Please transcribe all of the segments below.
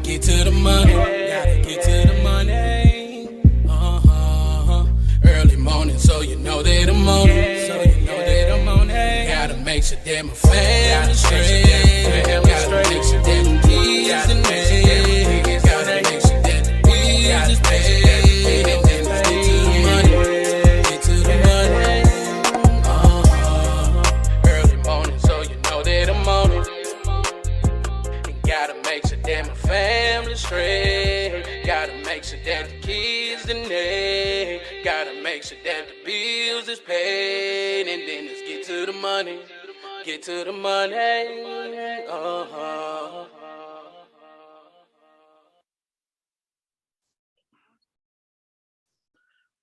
get to the money. Gotta get to the money. Early morning, so you know that I'm on it. So you know that I'm on it. Gotta make sure that my family straight. Gotta make sure that the kids in there. Gotta make sure that the bills is paid. And then let's get to the money. Get to the money. Early morning, so you know that I'm on it. And gotta make sure that my family straight. Gotta make sure that the kids in there. Gotta make sure that the bills is paid. And then let's get to the money. Get to the money.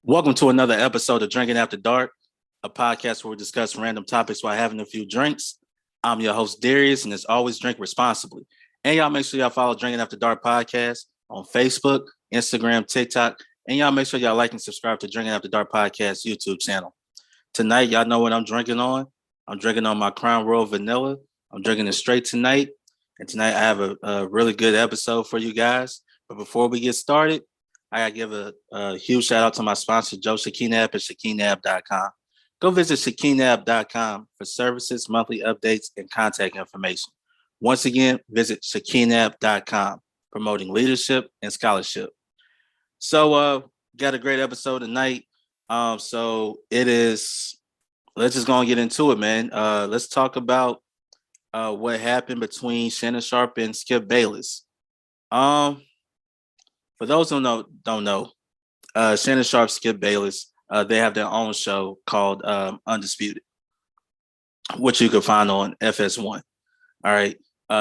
Welcome to another episode of Drinking After Dark, a podcast where we discuss random topics while having a few drinks. I'm your host, Darius, and as always, drink responsibly. And y'all make sure y'all follow Drinking After Dark podcast on Facebook, Instagram, TikTok, and y'all make sure y'all like and subscribe to Drinking After Dark podcast YouTube channel. Tonight, y'all know what I'm drinking on. I'm drinking on my Crown Royal Vanilla. I'm drinking it straight tonight. And tonight, I have a really good episode for you guys. But before we get started, I got to give a huge shout out to my sponsor, Joe Shakinab at shakinab.com. Go visit shakinab.com for services, monthly updates, and contact information. Once again, visit shakinab.com, promoting leadership and scholarship. So, got a great episode tonight. So it is, let's just go and get into it, man. Let's talk about what happened between Shannon Sharpe and Skip Bayless. For those who don't know, Shannon Sharpe, Skip Bayless, they have their own show called Undisputed, which you can find on FS1. All right.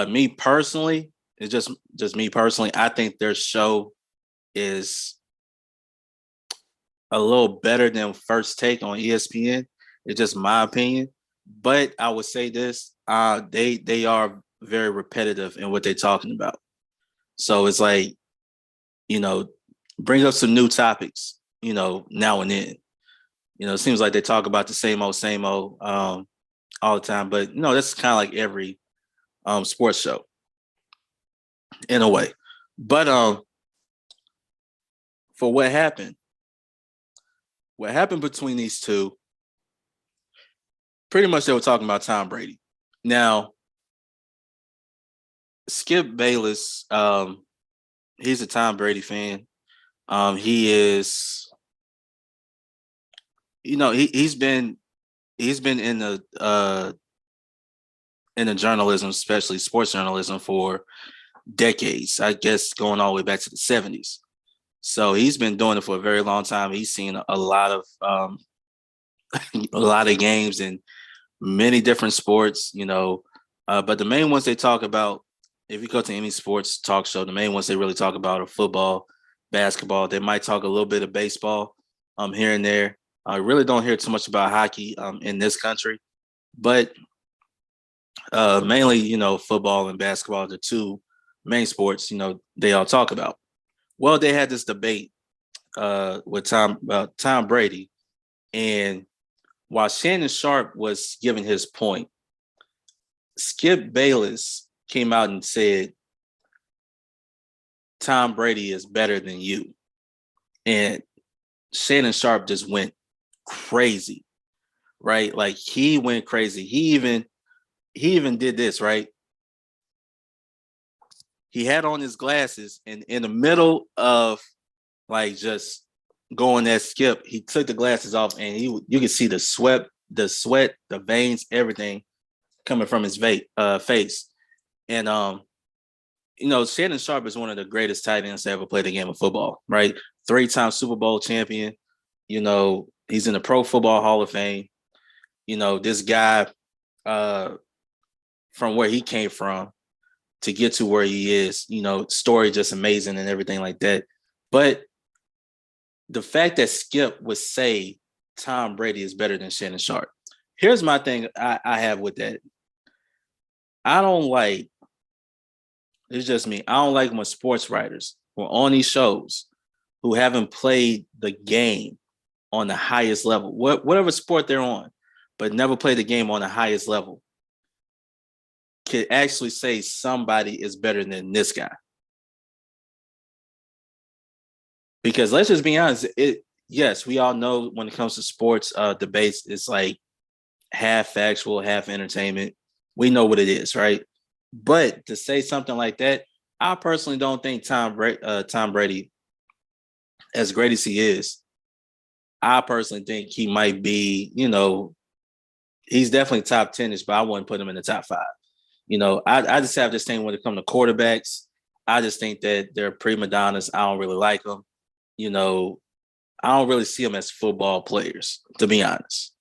Me personally, it's just me personally. I think their show is a little better than First Take on ESPN. It's just my opinion. But I would say this, they are very repetitive in what they're talking about. So it's like, bring up some new topics, now and then. It seems like they talk about the same old all the time. But, that's kind of like every sports show in a way. But for what happened between these two, pretty much they were talking about Tom Brady. Now, Skip Bayless, he's a Tom Brady fan. He is, he's been in the journalism, especially sports journalism, for decades. I guess going all the way back to the 70s. So he's been doing it for a very long time. He's seen a lot of a lot of games in many different sports, but the main ones they talk about, if you go to any sports talk show, the main ones they really talk about are football, basketball. They might talk a little bit of baseball here and there. I really don't hear too much about hockey in this country, but mainly, football and basketball are the two main sports, they all talk about. Well, they had this debate with Tom Brady, and while Shannon Sharpe was giving his point, Skip Bayless came out and said, Tom Brady is better than you. And Shannon Sharpe just went crazy, right? Like he went crazy. He even did this, right? He had on his glasses, and in the middle of like just going that Skip, he took the glasses off, and you could see the sweat, the veins, everything coming from his face. And Shannon Sharpe is one of the greatest tight ends to ever play the game of football, right? 3-time Super Bowl champion. He's in the Pro Football Hall of Fame. This guy, from where he came from to get to where he is, story just amazing and everything like that. But the fact that Skip would say Tom Brady is better than Shannon Sharpe. Here's my thing I have with that. It's just me. I don't like when sports writers who are on these shows who haven't played the game on the highest level, whatever sport they're on, but never played the game on the highest level, could actually say somebody is better than this guy. Because let's just be honest, yes, we all know when it comes to sports debates, it's like half factual, half entertainment. We know what it is, right? But to say something like that, I personally don't think Tom Brady, as great as he is, I personally think he might be, he's definitely top 10ish, but I wouldn't put him in the top five. I just have this thing when it comes to quarterbacks. I just think that they're prima donnas. I don't really like them. You know, I don't really see them as football players, to be honest.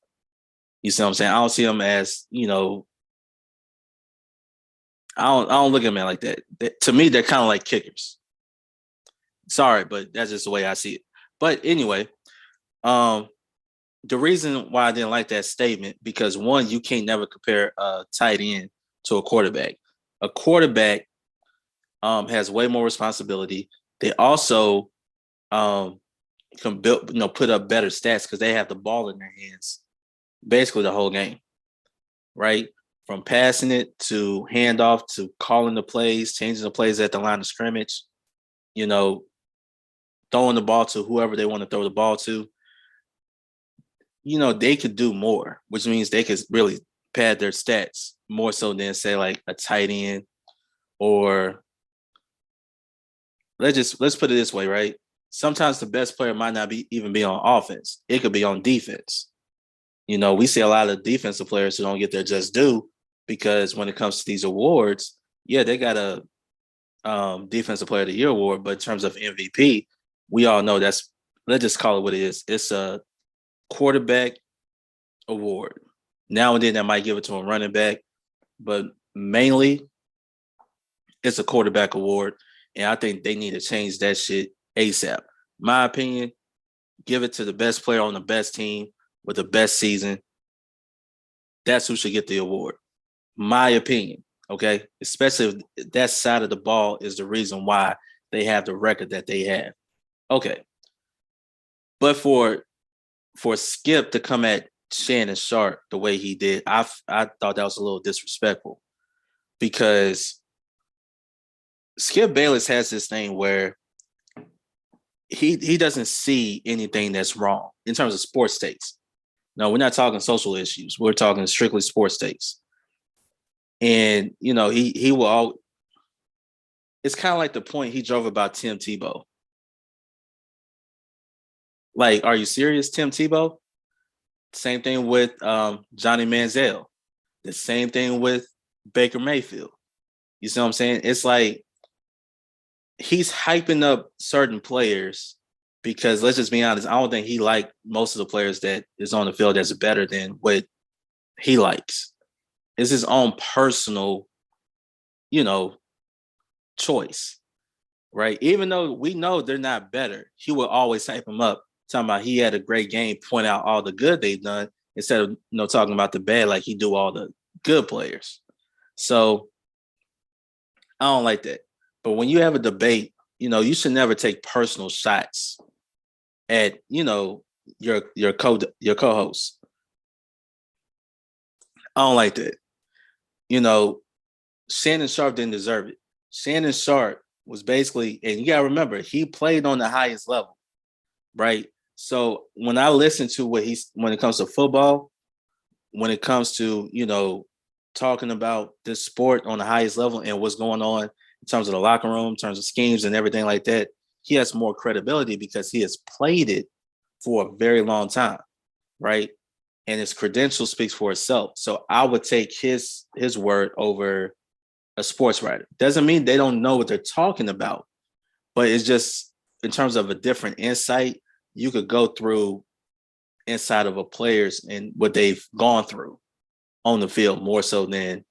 You see what I'm saying? I don't see them as, I don't look at them like that. To me, they're kind of like kickers. Sorry, but that's just the way I see it. But anyway, um, the reason why I didn't like that statement, because one, you can't never compare a tight end to a quarterback. A quarterback has way more responsibility. They also can build, put up better stats because they have the ball in their hands basically the whole game, right? From passing it to handoff to calling the plays, changing the plays at the line of scrimmage, you know, throwing the ball to whoever they want to throw the ball to. They could do more, which means they could really pad their stats more so than say like a tight end or let's put it this way, right? Sometimes the best player might not be even be on offense. It could be on defense. We see a lot of defensive players who don't get their just due because when it comes to these awards, yeah, they got a defensive player of the year award, but in terms of MVP, we all know let's just call it what it is. It's a quarterback award. Now and then that might give it to a running back, but mainly it's a quarterback award. And I think they need to change that shit ASAP. My opinion, give it to the best player on the best team with the best season. That's who should get the award. My opinion, okay? Especially if that side of the ball is the reason why they have the record that they have. Okay. But for Skip to come at Shannon Sharpe the way he did, I thought that was a little disrespectful because Skip Bayless has this thing where he doesn't see anything that's wrong in terms of sports takes. No, we're not talking social issues. We're talking strictly sports takes. And he will all. It's kind of like the point he drove about Tim Tebow. Like, are you serious, Tim Tebow? Same thing with Johnny Manziel. The same thing with Baker Mayfield. You see what I'm saying? It's like he's hyping up certain players because let's just be honest, I don't think he liked most of the players that is on the field that's better than what he likes. It's his own personal, choice, right? Even though we know they're not better, he will always hype them up, talking about he had a great game, point out all the good they've done instead of talking about the bad like he do all the good players. So I don't like that. But when you have a debate, you should never take personal shots at your co-host. I don't like that. Shannon Sharpe didn't deserve it. Shannon Sharpe was basically, and you gotta remember, he played on the highest level, right? So when I listen to when it comes to football, when it comes to talking about this sport on the highest level and what's going on in terms of the locker room, in terms of schemes and everything like that, he has more credibility because he has played it for a very long time, right? And his credential speaks for itself. So I would take his word over a sports writer. Doesn't mean they don't know what they're talking about, but it's just in terms of a different insight, you could go through inside of a player's and what they've gone through on the field more so than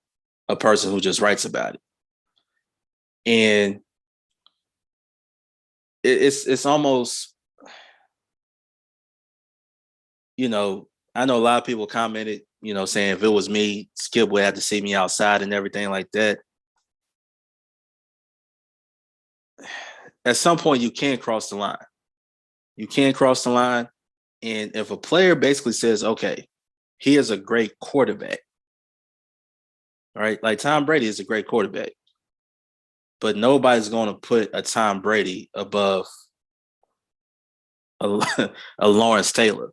a person who just writes about it. And it's almost, I know a lot of people commented, saying if it was me, Skip would have to see me outside and everything like that. At some point, you can't cross the line. You can't cross the line. And if a player basically says, okay, he is a great quarterback, right? Like Tom Brady is a great quarterback, but nobody's going to put a Tom Brady above a Lawrence Taylor,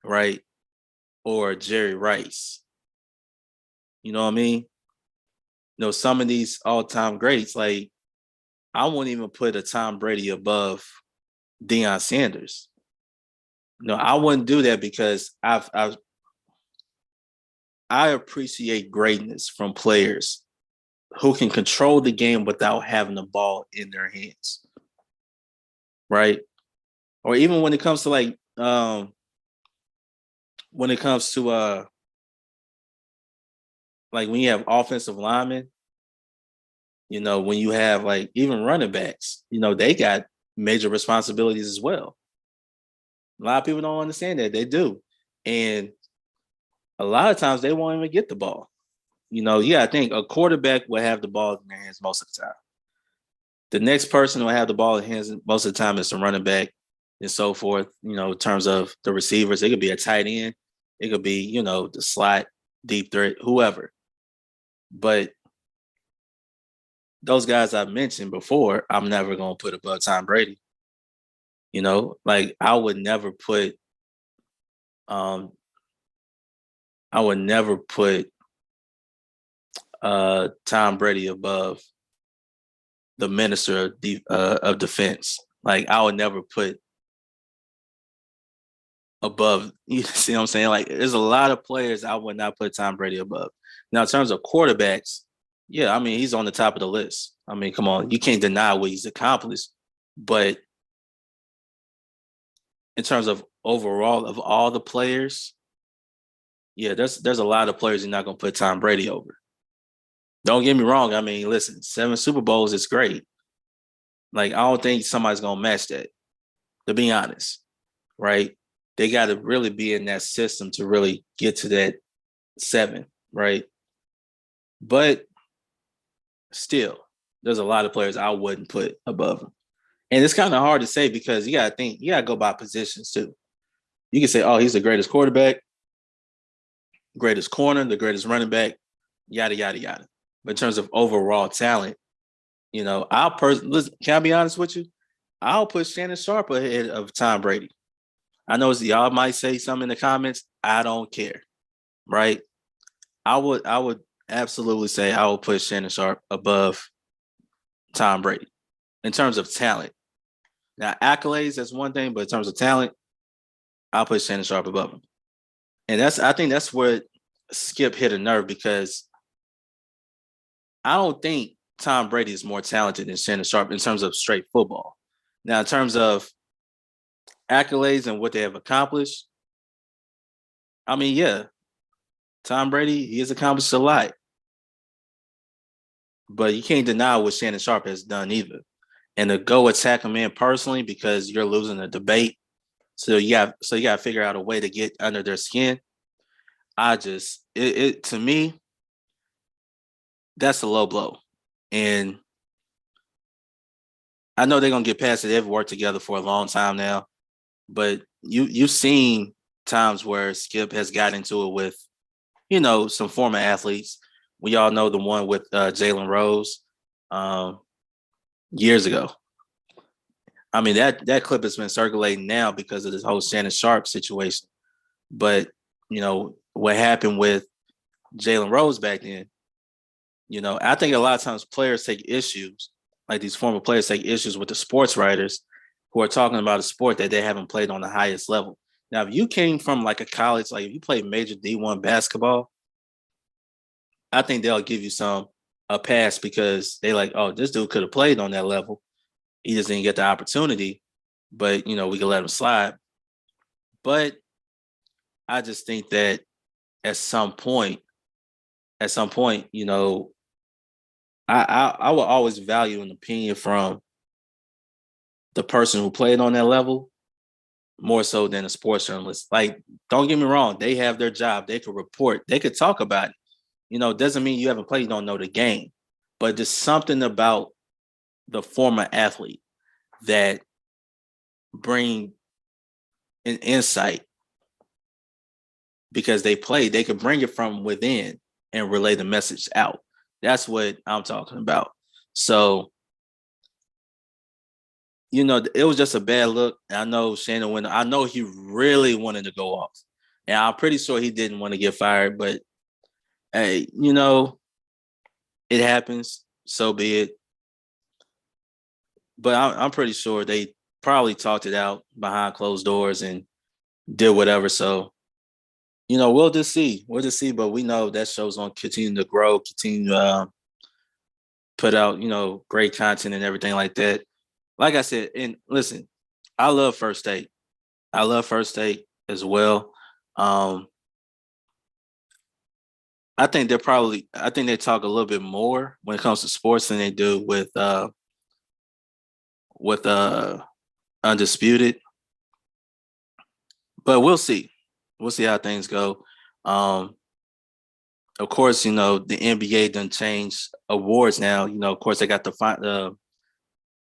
right? Or Jerry Rice. You know what I mean? Some of these all-time greats, like I wouldn't even put a Tom Brady above Deion Sanders. No, I wouldn't do that because I appreciate greatness from players who can control the game without having the ball in their hands, right? Or even when it comes to when it comes to like when you have offensive linemen, when you have like even running backs, they got major responsibilities as well. A lot of people don't understand that. They do. And a lot of times they won't even get the ball. I think a quarterback will have the ball in their hands most of the time. The next person will have the ball in hands most of the time is the running back and so forth, in terms of the receivers. It could be a tight end. It could be, the slot, deep threat, whoever. But those guys I mentioned before, I'm never going to put above Tom Brady. Like I would never put Tom Brady above the minister of defense. Like I would never put above. You see what I'm saying? Like there's a lot of players I would not put Tom Brady above. Now in terms of quarterbacks, yeah, I mean he's on the top of the list. I mean, come on, you can't deny what he's accomplished. But in terms of overall of all the players, yeah, there's a lot of players you're not gonna put Tom Brady over. Don't get me wrong. I mean, listen, 7 Super Bowls is great. Like, I don't think somebody's gonna match that, to be honest. Right? They gotta really be in that system to really get to that 7, right? But still, there's a lot of players I wouldn't put above him. And it's kind of hard to say because you gotta go by positions too. You can say, oh, he's the greatest quarterback, greatest corner, the greatest running back, yada, yada, yada. But in terms of overall talent, can I be honest with you? I'll put Shannon Sharpe ahead of Tom Brady. I know y'all might say something in the comments. I don't care, right? I would absolutely say I will put Shannon Sharpe above Tom Brady in terms of talent. Now accolades, that's one thing, but in terms of talent, I'll put Shannon Sharpe above him. And I think that's where Skip hit a nerve because I don't think Tom Brady is more talented than Shannon Sharpe in terms of straight football. Now, in terms of accolades and what they have accomplished, I mean, yeah, Tom Brady, he has accomplished a lot. But you can't deny what Shannon Sharpe has done either. And to go attack him in personally because you're losing a debate. So you got to figure out a way to get under their skin. To me, that's a low blow. And I know they're gonna get past it. They've worked together for a long time now. But you've seen times where Skip has got into it with, some former athletes. We all know the one with Jalen Rose years ago. I mean, that clip has been circulating now because of this whole Shannon Sharpe situation. But, what happened with Jalen Rose back then, I think a lot of times players take issues, like these former players take issues with the sports writers who are talking about a sport that they haven't played on the highest level. Now, if you came from like a college, like if you played major D1 basketball, I think they'll give you a pass because they like, oh, this dude could have played on that level. He just didn't get the opportunity, but we can let him slide. But I just think that at some point, I will always value an opinion from the person who played on that level more so than a sports journalist. Like, don't get me wrong, they have their job. They could report, they could talk about it. Doesn't mean you haven't played, you don't know the game. But there's something about the former athlete that bring an insight because they played. They could bring it from within and relay the message out. That's what I'm talking about. So it was just a bad look. I know Shannon went. I know he really wanted to go off, and I'm pretty sure he didn't want to get fired. But hey, it happens. So be it. But I'm pretty sure they probably talked it out behind closed doors and did whatever. So we'll just see. We'll just see. But we know that show's gonna continue to grow, continue to put out great content and everything like that. Like I said, and listen, I love First Take. I love First Take as well. Um, I think they talk a little bit more when it comes to sports than they do with Undisputed. But we'll see. We'll see how things go. Of course, the NBA done changed awards now. Of course they got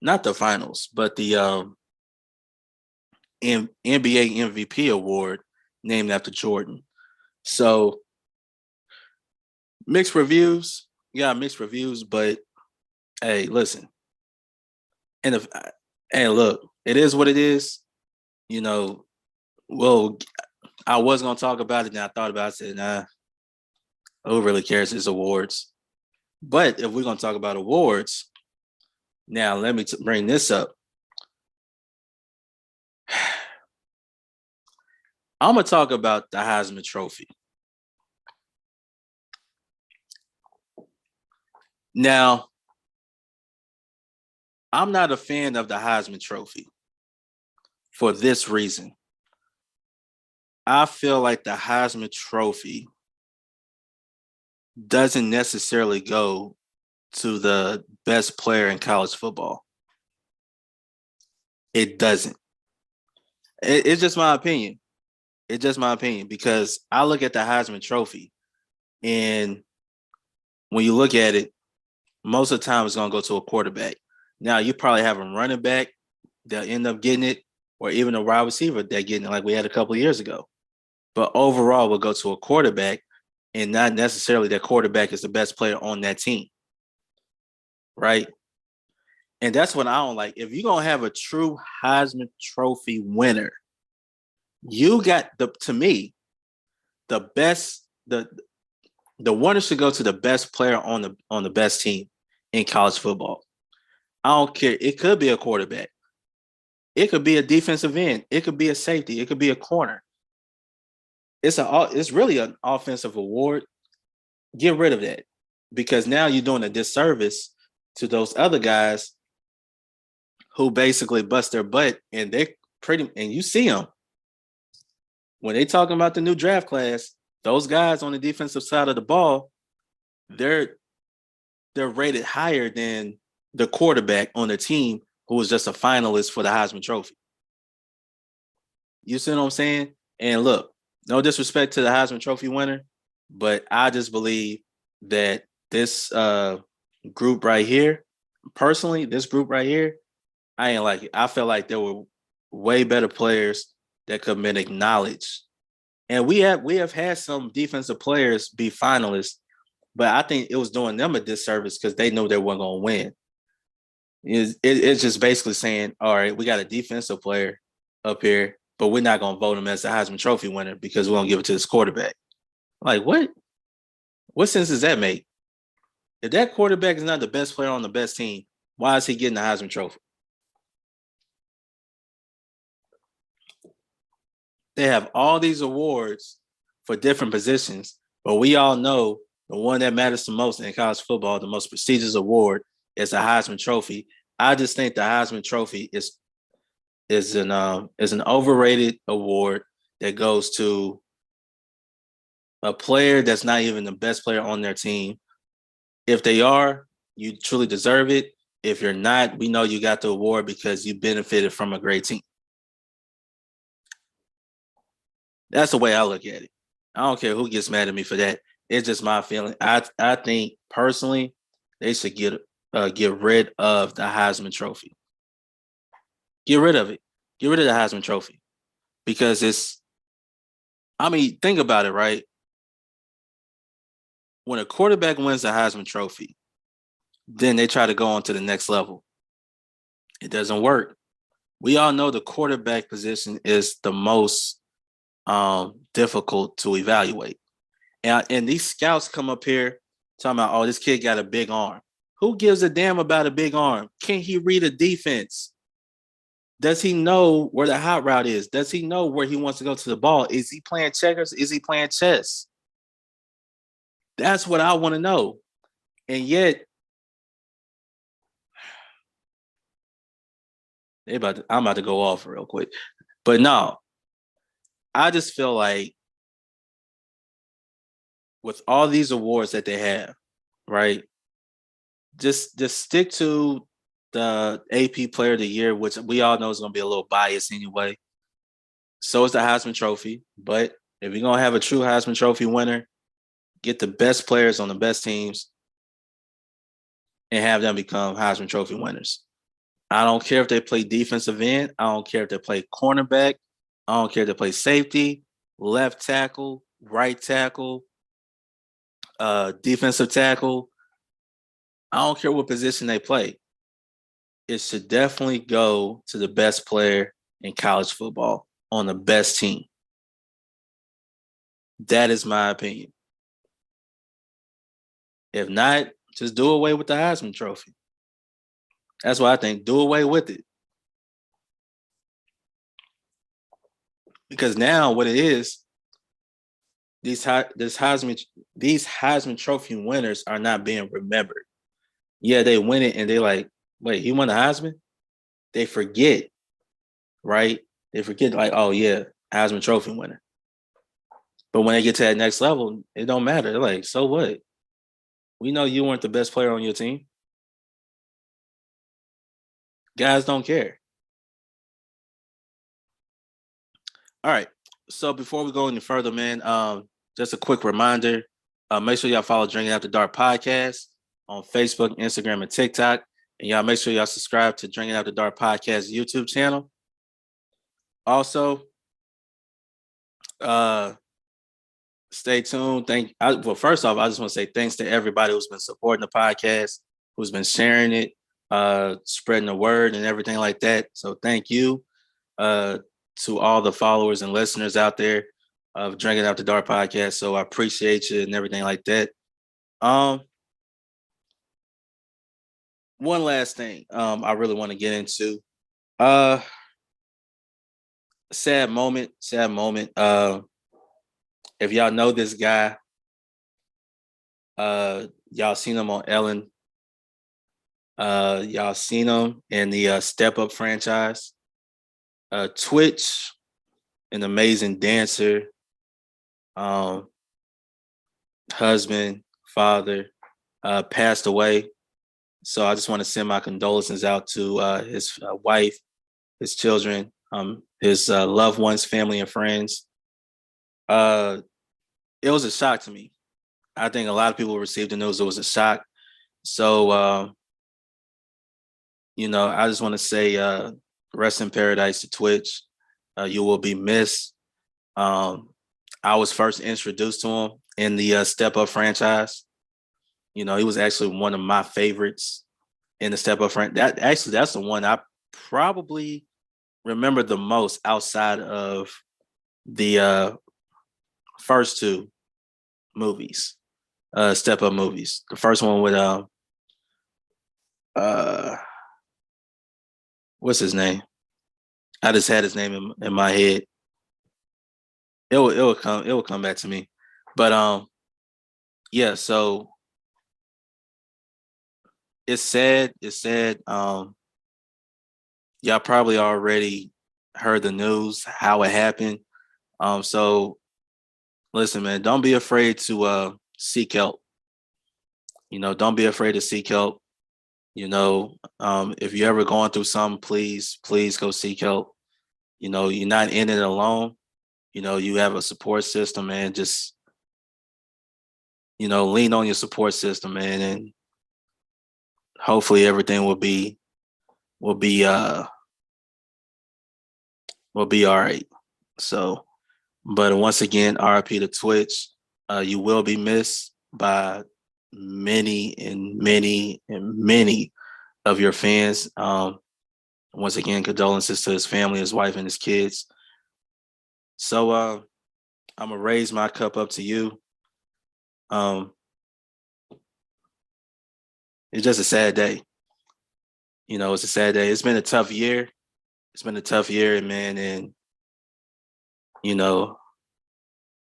not the finals, but the NBA MVP award named after Jordan. So mixed reviews. Yeah, mixed reviews, but hey, listen. And look, it is what it is. Well, I was gonna talk about it, and I thought about it. I said, nah, who really cares? It's awards. But if we're gonna talk about awards, now let me bring this up. I'm gonna talk about the Heisman Trophy. Now, I'm not a fan of the Heisman Trophy for this reason. I feel like the Heisman Trophy doesn't necessarily go to the best player in college football. It doesn't. It's just my opinion. It's just my opinion because I look at the Heisman Trophy, and when you look at it, most of the time it's going to go to a quarterback. Now, you probably have a running back that end up getting it, or even a wide receiver that getting it like we had a couple of years ago. But overall, we'll go to a quarterback, and not necessarily that quarterback is the best player on that team, right? And that's what I don't like. If you're going to have a true Heisman Trophy winner, you got to me, the best, the winner should go to the best player on the best team in college football. I don't care. It could be a quarterback. It could be a defensive end. It could be a safety. It could be a corner. It's really an offensive award. Get rid of that because now you're doing a disservice to those other guys who basically bust their butt, and and you see them when they talking about the new draft class. Those guys on the defensive side of the ball, they're rated higher than the quarterback on the team who was just a finalist for the Heisman Trophy. You see what I'm saying? And look, no disrespect to the Heisman Trophy winner, but I just believe that this group right here, personally, this group right here, I ain't like it. I felt like there were way better players that could have been acknowledged. And we have had some defensive players be finalists, but I think it was doing them a disservice because they knew they weren't going to win. It's just basically saying, all right, we got a defensive player up here, but we're not going to vote him as the Heisman Trophy winner because we won't give it to this quarterback. Like, what? What sense does that make? If that quarterback is not the best player on the best team, why is he getting the Heisman Trophy? They have all these awards for different positions, but we all know the one that matters the most in college football, the most prestigious award, is the Heisman Trophy. I just think the Heisman Trophy is an overrated award that goes to a player that's not even the best player on their team. If they are, you truly deserve it. If you're not, we know you got the award because you benefited from a great team. That's the way I look at it. I don't care who gets mad at me for that. It's just my feeling. I think personally they should get rid of the Heisman Trophy. Get rid of it. Get rid of the Heisman Trophy because think about it, right? When a quarterback wins the Heisman Trophy, then they try to go on to the next level. It doesn't work we all know the quarterback position is the most difficult to evaluate. And these scouts come up here talking about, oh, this kid got a big arm. Who gives a damn about a big arm? Can he read a defense? Does he know where the hot route is? Does he know where he wants to go to the ball? Is he playing checkers? Is he playing chess? That's what I want to know. And yet, I'm about to go off real quick. But no, I just feel like with all these awards that they have, right? Just stick to the AP Player of the Year, which we all know is going to be a little biased anyway. So is the Heisman Trophy. But if you're going to have a true Heisman Trophy winner, get the best players on the best teams and have them become Heisman Trophy winners. I don't care if they play defensive end. I don't care if they play cornerback. I don't care if they play safety, left tackle, right tackle, defensive tackle. I don't care what position they play. It should definitely go to the best player in college football on the best team. That is my opinion. If not, just do away with the Heisman Trophy. That's what I think. Do away with it. Because now what it is, these Heisman Trophy winners are not being remembered. Yeah, they win it and they like, wait, he won the Heisman? They forget, right? They forget like, oh yeah, Heisman Trophy winner. But when they get to that next level, it don't matter. They're like, so what? We know you weren't the best player on your team. Guys don't care. All right. So before we go any further, man, just a quick reminder. Make sure y'all follow Drinking After Dark Podcast on Facebook, Instagram, and TikTok. And y'all make sure y'all subscribe to Drinking After Dark Podcast YouTube channel. Also, stay tuned. Well, first off, I just want to say thanks to everybody who's been supporting the podcast, who's been sharing it, spreading the word and everything like that. So thank you to all the followers and listeners out there of Drinking After Dark Podcast. So I appreciate you and everything like that. One last thing I really want to get into. Sad moment. If y'all know this guy, y'all seen him on Ellen. Y'all seen him in the Step Up franchise. Twitch, an amazing dancer, husband, father, passed away. So I just want to send my condolences out to his wife, his children, his loved ones, family, and friends. It was a shock to me. I think a lot of people received the news. It was a shock. So, I just want to say rest in paradise to Twitch. You will be missed. I was first introduced to him in the Step Up franchise. He was actually one of my favorites in the Step Up franchise. That's the one I probably remember the most outside of the first two movies, Step Up movies. The first one with what's his name? I just had his name in my head. It will come back to me. But yeah, so it's sad. Y'all probably already heard the news, how it happened. So listen, man, don't be afraid to seek help. Don't be afraid to seek help. If you're ever going through something, please go seek help. You're not in it alone. You have a support system, man. Just, lean on your support system, man, and hopefully everything will be all right. So, but once again, RIP to Twitch. You will be missed by many and many and many of your fans. Once again, condolences to his family, his wife, and his kids. So I'm gonna raise my cup up to you. It's just a sad day. It's a sad day. It's been a tough year. Man, and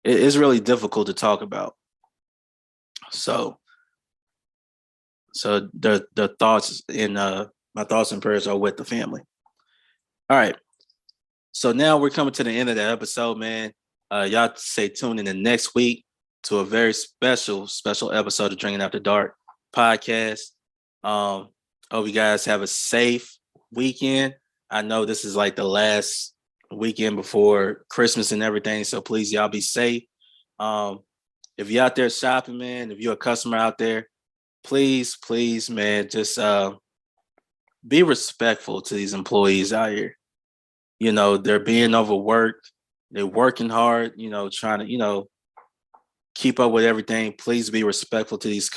it's really difficult to talk about. So the thoughts in my thoughts and prayers are with the family. All right. So now we're coming to the end of the episode, man. Y'all stay tuned in the next week to a very special episode of Drinking After Dark podcast. Hope you guys have a safe weekend. I know this is like the last weekend before Christmas and everything, so please, y'all be safe. If you're out there shopping, man, if you're a customer out there, please, man, just be respectful to these employees out here. They're being overworked. They're working hard, trying to, keep up with everything. Please be respectful to these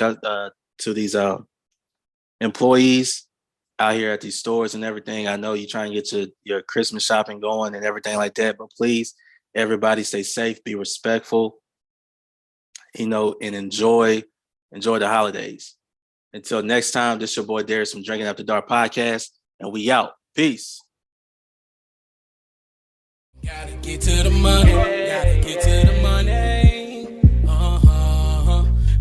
employees out here at these stores and everything. I know you're trying to get your Christmas shopping going and everything like that, but please, everybody stay safe, be respectful, and enjoy the holidays. Until next time, this is your boy Darius from Drinking After Dark podcast, and we out. Peace. Gotta get to the money. Gotta get to the money.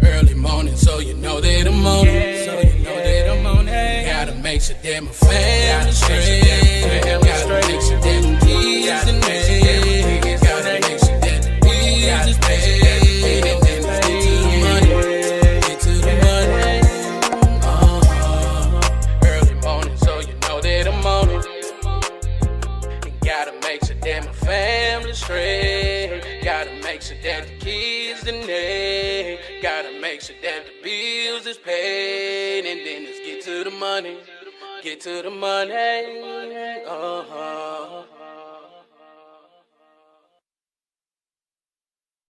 Early morning, so you know that I'm on it. Gotta make sure that my family's straight. Gotta make sure that the kids and me. Gotta make sure that the bills is paid. And then let's get to the money. Get to the money. Early morning, so you know that I'm on it. And gotta make sure that my family's straight. Gotta make sure that the kids and they. Gotta make sure that the bills is paid. And then let's get to the money. Get to the money.